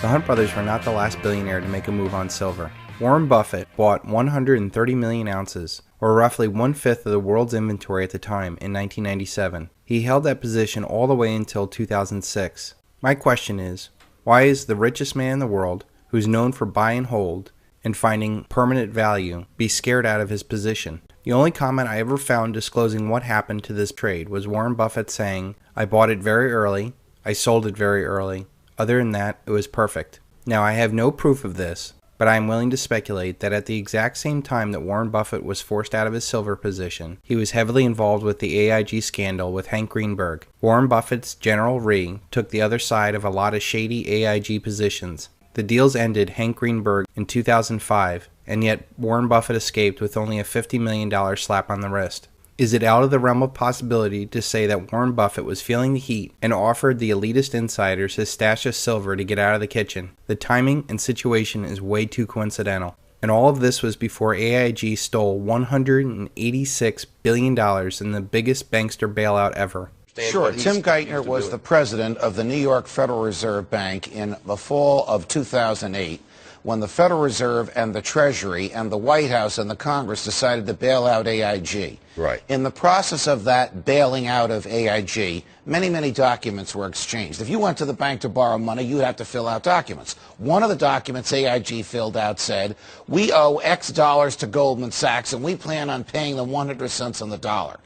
The Hunt brothers were not the last billionaire to make a move on silver. Warren Buffett bought 130 million ounces, or roughly one-fifth of the world's inventory at the time, in 1997. He held that position all the way until 2006. My question is, why is the richest man in the world, who's known for buy and hold and finding permanent value, be scared out of his position? The only comment I ever found disclosing what happened to this trade was Warren Buffett saying, "I bought it very early, I sold it very early. Other than that, it was perfect." Now, I have no proof of this, but I am willing to speculate that at the exact same time that Warren Buffett was forced out of his silver position, he was heavily involved with the AIG scandal with Hank Greenberg. Warren Buffett's General Re took the other side of a lot of shady AIG positions. The deals ended Hank Greenberg in 2005, and yet Warren Buffett escaped with only a $50 million slap on the wrist. Is it out of the realm of possibility to say that Warren Buffett was feeling the heat and offered the elitist insiders his stash of silver to get out of the kitchen? The timing and situation is way too coincidental. And all of this was before AIG stole $186 billion in the biggest bankster bailout ever. Sure. Tim Geithner was the president of the New York Federal Reserve Bank in the fall of 2008 when the Federal Reserve and the Treasury and the White House and the Congress decided to bail out AIG. Right. In the process of that bailing out of AIG, many documents were exchanged. If you went to the bank to borrow money, you'd have to fill out documents. One of the documents AIG filled out said, "We owe X dollars to Goldman Sachs, and we plan on paying them 100 cents on the dollar."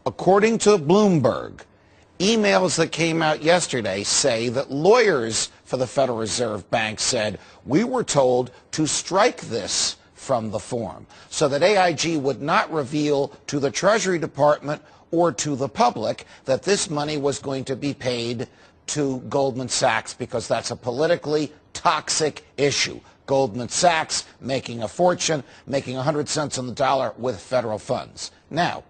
According to Bloomberg, emails that came out yesterday say that lawyers for the Federal Reserve Bank said, "We were told to strike this from the form so that AIG would not reveal to the Treasury Department or to the public that this money was going to be paid to Goldman Sachs because that's a politically toxic issue." Goldman Sachs making a fortune, making 100 cents on the dollar with federal funds. Now,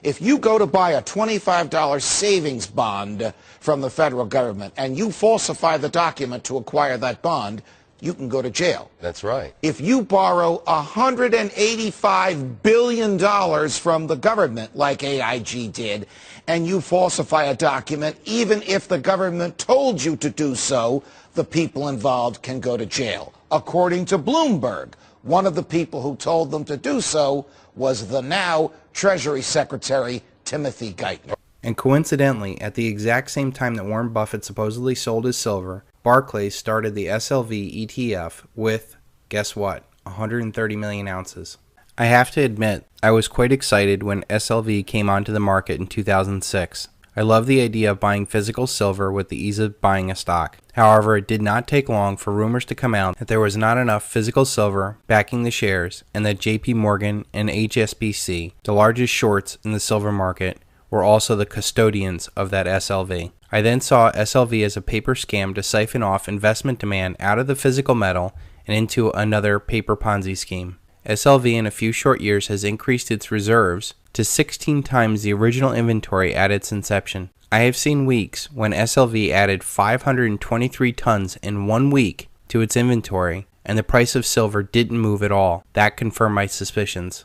if you go to buy a $25 savings bond from the federal government and you falsify the document to acquire that bond, you can go to jail. That's right. If you borrow $185 billion from the government, like AIG did, and you falsify a document, even if the government told you to do so, the people involved can go to jail. According to Bloomberg, one of the people who told them to do so was the now Treasury Secretary Timothy Geithner. And coincidentally, at the exact same time that Warren Buffett supposedly sold his silver, Barclays started the SLV ETF with, guess what, 130 million ounces. I have to admit, I was quite excited when SLV came onto the market in 2006. I love the idea of buying physical silver with the ease of buying a stock. However, it did not take long for rumors to come out that there was not enough physical silver backing the shares and that JP Morgan and HSBC, the largest shorts in the silver market, were also the custodians of that SLV. I then saw SLV as a paper scam to siphon off investment demand out of the physical metal and into another paper Ponzi scheme. SLV in a few short years has increased its reserves to 16 times the original inventory at its inception. I have seen weeks when SLV added 523 tons in 1 week to its inventory, and the price of silver didn't move at all. That confirmed my suspicions.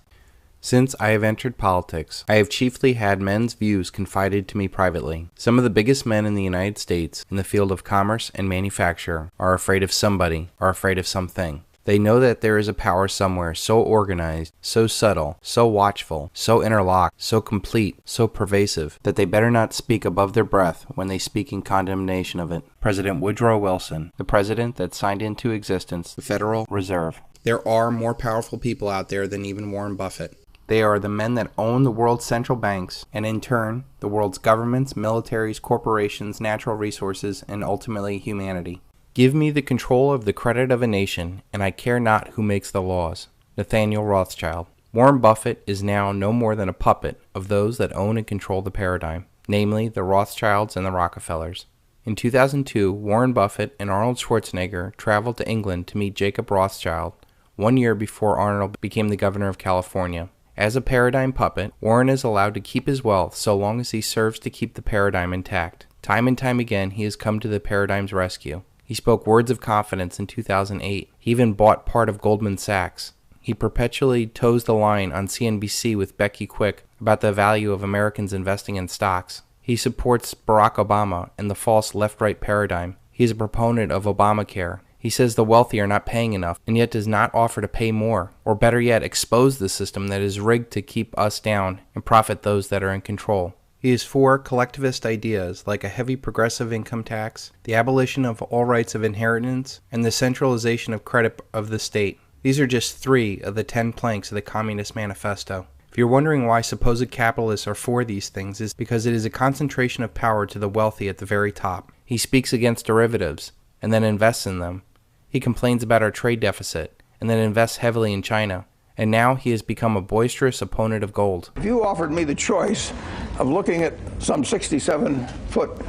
Since I have entered politics, I have chiefly had men's views confided to me privately. Some of the biggest men in the United States in the field of commerce and manufacture are afraid of somebody, are afraid of something. They know that there is a power somewhere so organized, so subtle, so watchful, so interlocked, so complete, so pervasive, that they better not speak above their breath when they speak in condemnation of it. President Woodrow Wilson, the president that signed into existence the Federal Reserve. There are more powerful people out there than even Warren Buffett. They are the men that own the world's central banks, and in turn, the world's governments, militaries, corporations, natural resources, and ultimately humanity. Give me the control of the credit of a nation, and I care not who makes the laws. Nathaniel Rothschild. Warren Buffett is now no more than a puppet of those that own and control the paradigm, namely the Rothschilds and the Rockefellers. In 2002, Warren Buffett and Arnold Schwarzenegger traveled to England to meet Jacob Rothschild, 1 year before Arnold became the governor of California. As a paradigm puppet, Warren is allowed to keep his wealth so long as he serves to keep the paradigm intact. Time and time again, he has come to the paradigm's rescue. He spoke words of confidence in 2008. He even bought part of Goldman Sachs. He perpetually toes the line on CNBC with Becky Quick about the value of Americans investing in stocks. He supports Barack Obama and the false left-right paradigm. He is a proponent of Obamacare. He says the wealthy are not paying enough, and yet does not offer to pay more, or better yet, expose the system that is rigged to keep us down and profit those that are in control. He is for collectivist ideas like a heavy progressive income tax, the abolition of all rights of inheritance, and the centralization of credit of the state. These are just 3 of the 10 planks of the Communist Manifesto. If you're wondering why supposed capitalists are for these things, it's because it is a concentration of power to the wealthy at the very top. He speaks against derivatives, and then invests in them. He complains about our trade deficit, and then invests heavily in China. And now he has become a boisterous opponent of gold. If you offered me the choice of looking at some 67-foot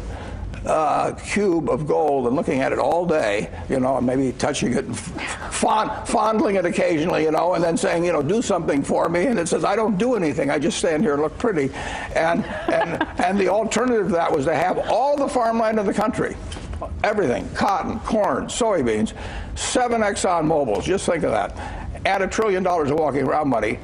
cube of gold and looking at it all day, and maybe touching it and fondling it occasionally, and then saying, do something for me, and it says, I don't do anything, I just stand here and look pretty. And the alternative to that was to have all the farmland in the country, everything, cotton, corn, soybeans, 7 Exxon Mobils, just think of that. Add $1 trillion of walking around money.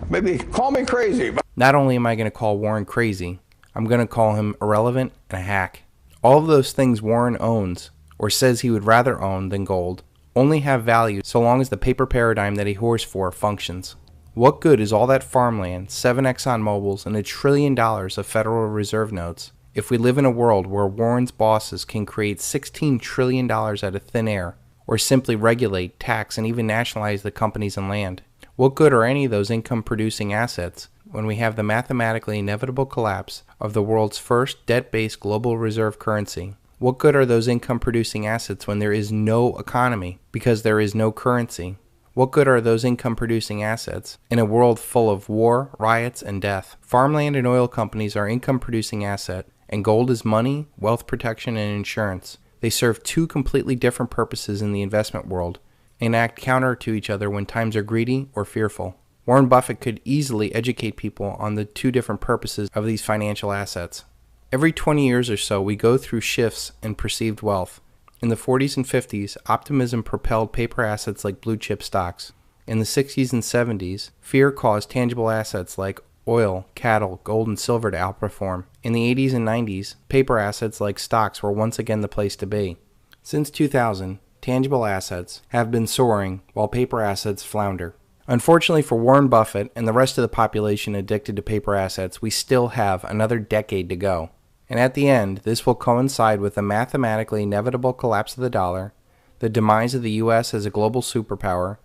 Maybe call me crazy. But not only am I going to call Warren crazy, I'm going to call him irrelevant and a hack. All of those things Warren owns, or says he would rather own than gold, only have value so long as the paper paradigm that he whores for functions. What good is all that farmland, 7 Exxon Mobils, and $1 trillion of Federal Reserve notes if we live in a world where Warren's bosses can create $16 trillion out of thin air, or simply regulate, tax, and even nationalize the companies and land? What good are any of those income-producing assets when we have the mathematically inevitable collapse of the world's first debt-based global reserve currency? What good are those income-producing assets when there is no economy because there is no currency? What good are those income-producing assets in a world full of war, riots, and death? Farmland and oil companies are income-producing asset, and gold is money, wealth protection, and insurance. They serve 2 completely different purposes in the investment world and act counter to each other when times are greedy or fearful. Warren Buffett could easily educate people on the 2 different purposes of these financial assets. Every 20 years or so, we go through shifts in perceived wealth. In the 40s and 50s, optimism propelled paper assets like blue chip stocks. In the 60s and 70s, fear caused tangible assets like oil, cattle, gold, and silver to outperform. In the 80s and 90s, paper assets like stocks were once again the place to be. Since 2000, tangible assets have been soaring while paper assets flounder. Unfortunately for Warren Buffett and the rest of the population addicted to paper assets, we still have another decade to go. And at the end, this will coincide with the mathematically inevitable collapse of the dollar, the demise of the U.S. as a global superpower,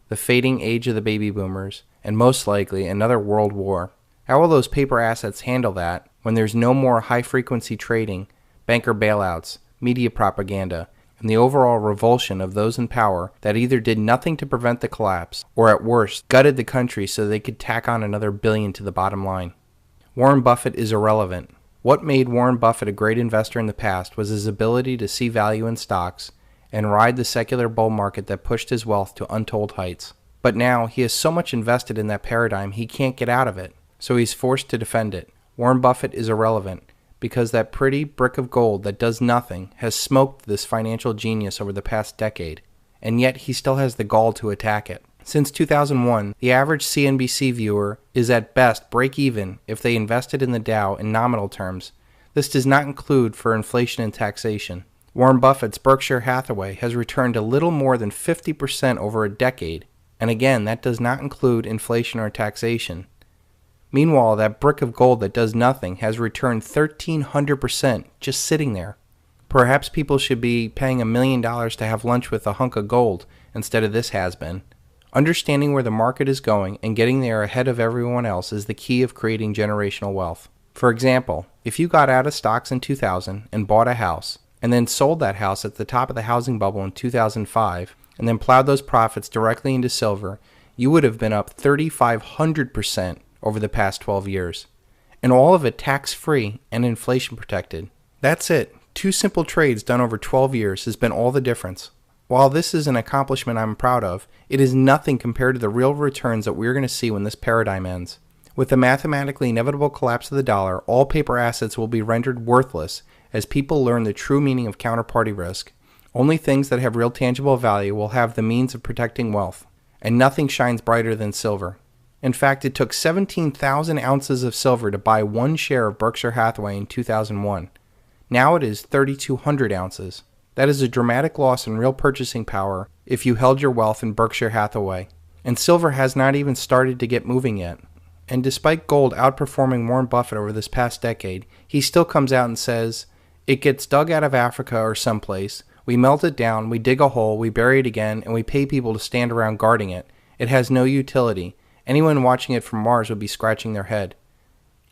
the fading age of the baby boomers, and most likely another world war. How will those paper assets handle that when there's no more high-frequency trading, banker bailouts, media propaganda, and the overall revulsion of those in power that either did nothing to prevent the collapse or at worst gutted the country so they could tack on another billion to the bottom line? Warren Buffett is irrelevant. What made Warren Buffett a great investor in the past was his ability to see value in stocks and ride the secular bull market that pushed his wealth to untold heights. But now he has so much invested in that paradigm he can't get out of it, so he's forced to defend it. Warren Buffett is irrelevant because that pretty brick of gold that does nothing has smoked this financial genius over the past decade, and yet he still has the gall to attack it. Since 2001, the average CNBC viewer is at best break-even if they invested in the Dow in nominal terms. This does not include for inflation and taxation. Warren Buffett's Berkshire Hathaway has returned a little more than 50% over a decade, and again, that does not include inflation or taxation. Meanwhile, that brick of gold that does nothing has returned 1,300% just sitting there. Perhaps people should be paying $1 million to have lunch with a hunk of gold instead of this has-been. Understanding where the market is going and getting there ahead of everyone else is the key of creating generational wealth. For example, if you got out of stocks in 2000 and bought a house, and then sold that house at the top of the housing bubble in 2005, and then plowed those profits directly into silver, you would have been up 3,500% over the past 12 years. And all of it tax-free and inflation protected. That's it. 2 simple trades done over 12 years has been all the difference. While this is an accomplishment I'm proud of, it is nothing compared to the real returns that we're going to see when this paradigm ends. With the mathematically inevitable collapse of the dollar, all paper assets will be rendered worthless as people learn the true meaning of counterparty risk. Only things that have real tangible value will have the means of protecting wealth, and nothing shines brighter than silver. In fact, it took 17,000 ounces of silver to buy 1 share of Berkshire Hathaway in 2001. Now it is 3,200 ounces. That is a dramatic loss in real purchasing power if you held your wealth in Berkshire Hathaway. And silver has not even started to get moving yet. And despite gold outperforming Warren Buffett over this past decade, he still comes out and says, it gets dug out of Africa or someplace, we melt it down, we dig a hole, we bury it again, and we pay people to stand around guarding it. It has no utility. Anyone watching it from Mars would be scratching their head.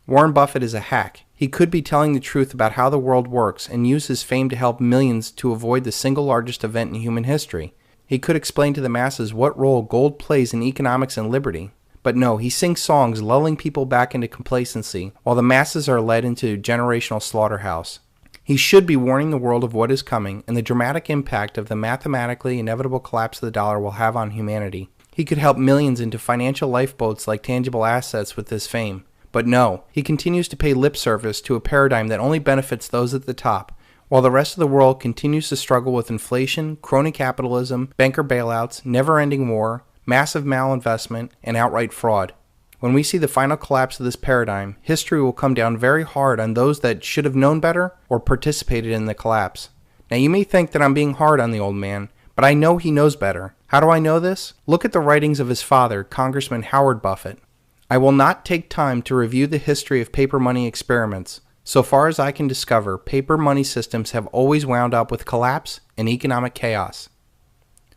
Warren Buffett is a hack. He could be telling the truth about how the world works and use his fame to help millions to avoid the single largest event in human history. He could explain to the masses what role gold plays in economics and liberty. But no, he sings songs lulling people back into complacency while the masses are led into generational slaughterhouse. He should be warning the world of what is coming and the dramatic impact of the mathematically inevitable collapse of the dollar will have on humanity. He could help millions into financial lifeboats like tangible assets with this fame. But no, he continues to pay lip service to a paradigm that only benefits those at the top, while the rest of the world continues to struggle with inflation, crony capitalism, banker bailouts, never-ending war, massive malinvestment, and outright fraud. When we see the final collapse of this paradigm, history will come down very hard on those that should have known better or participated in the collapse. Now you may think that I'm being hard on the old man, but I know he knows better. How do I know this? Look at the writings of his father, Congressman Howard Buffett. I will not take time to review the history of paper money experiments. So far as I can discover, paper money systems have always wound up with collapse and economic chaos.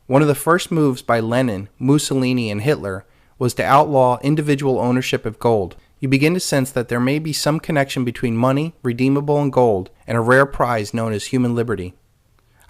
One of the first moves by Lenin, Mussolini, and Hitler was to outlaw individual ownership of gold. You begin to sense that there may be some connection between money, redeemable in gold, and a rare prize known as human liberty.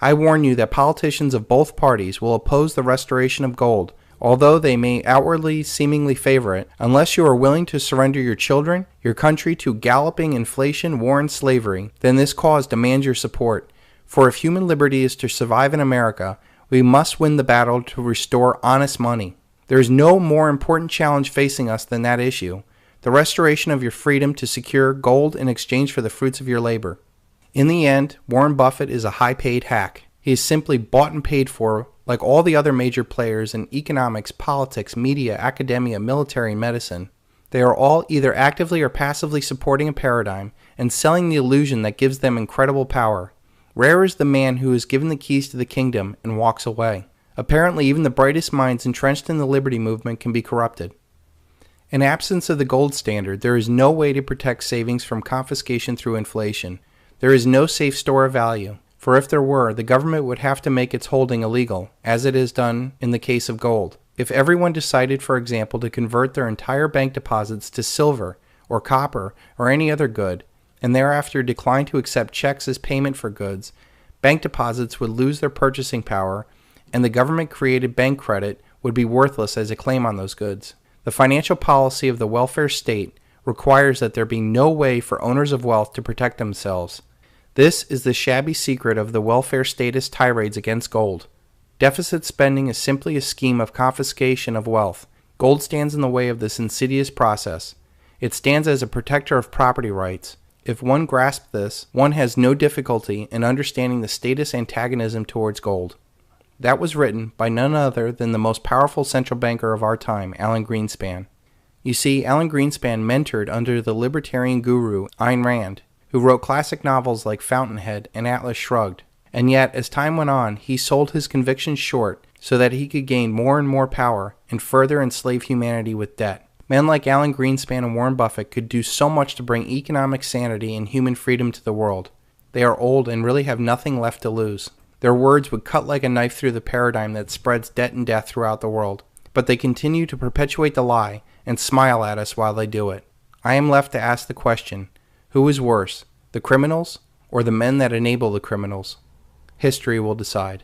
I warn you that politicians of both parties will oppose the restoration of gold, although they may outwardly seemingly favor it, unless you are willing to surrender your children, your country to galloping inflation, war, and slavery, then this cause demands your support. For if human liberty is to survive in America, we must win the battle to restore honest money. There is no more important challenge facing us than that issue, the restoration of your freedom to secure gold in exchange for the fruits of your labor. In the end, Warren Buffett is a high-paid hack. He is simply bought and paid for like all the other major players in economics, politics, media, academia, military, and medicine. They are all either actively or passively supporting a paradigm and selling the illusion that gives them incredible power. Rare is the man who is given the keys to the kingdom and walks away. Apparently, even the brightest minds entrenched in the liberty movement can be corrupted. In absence of the gold standard, there is no way to protect savings from confiscation through inflation. There is no safe store of value. For if there were, the government would have to make its holding illegal, as it has done in the case of gold. If everyone decided, for example, to convert their entire bank deposits to silver or copper or any other good, and thereafter declined to accept checks as payment for goods, bank deposits would lose their purchasing power, and the government-created bank credit would be worthless as a claim on those goods. The financial policy of the welfare state requires that there be no way for owners of wealth to protect themselves. This is the shabby secret of the welfare statist tirades against gold. Deficit spending is simply a scheme of confiscation of wealth. Gold stands in the way of this insidious process. It stands as a protector of property rights. If one grasps this, one has no difficulty in understanding the statist antagonism towards gold. That was written by none other than the most powerful central banker of our time, Alan Greenspan. You see, Alan Greenspan mentored under the libertarian guru Ayn Rand, who wrote classic novels like Fountainhead and Atlas Shrugged. And yet, as time went on, he sold his convictions short so that he could gain more and more power and further enslave humanity with debt. Men like Alan Greenspan and Warren Buffett could do so much to bring economic sanity and human freedom to the world. They are old and really have nothing left to lose. Their words would cut like a knife through the paradigm that spreads debt and death throughout the world. But they continue to perpetuate the lie and smile at us while they do it. I am left to ask the question, who is worse, the criminals or the men that enable the criminals? History will decide.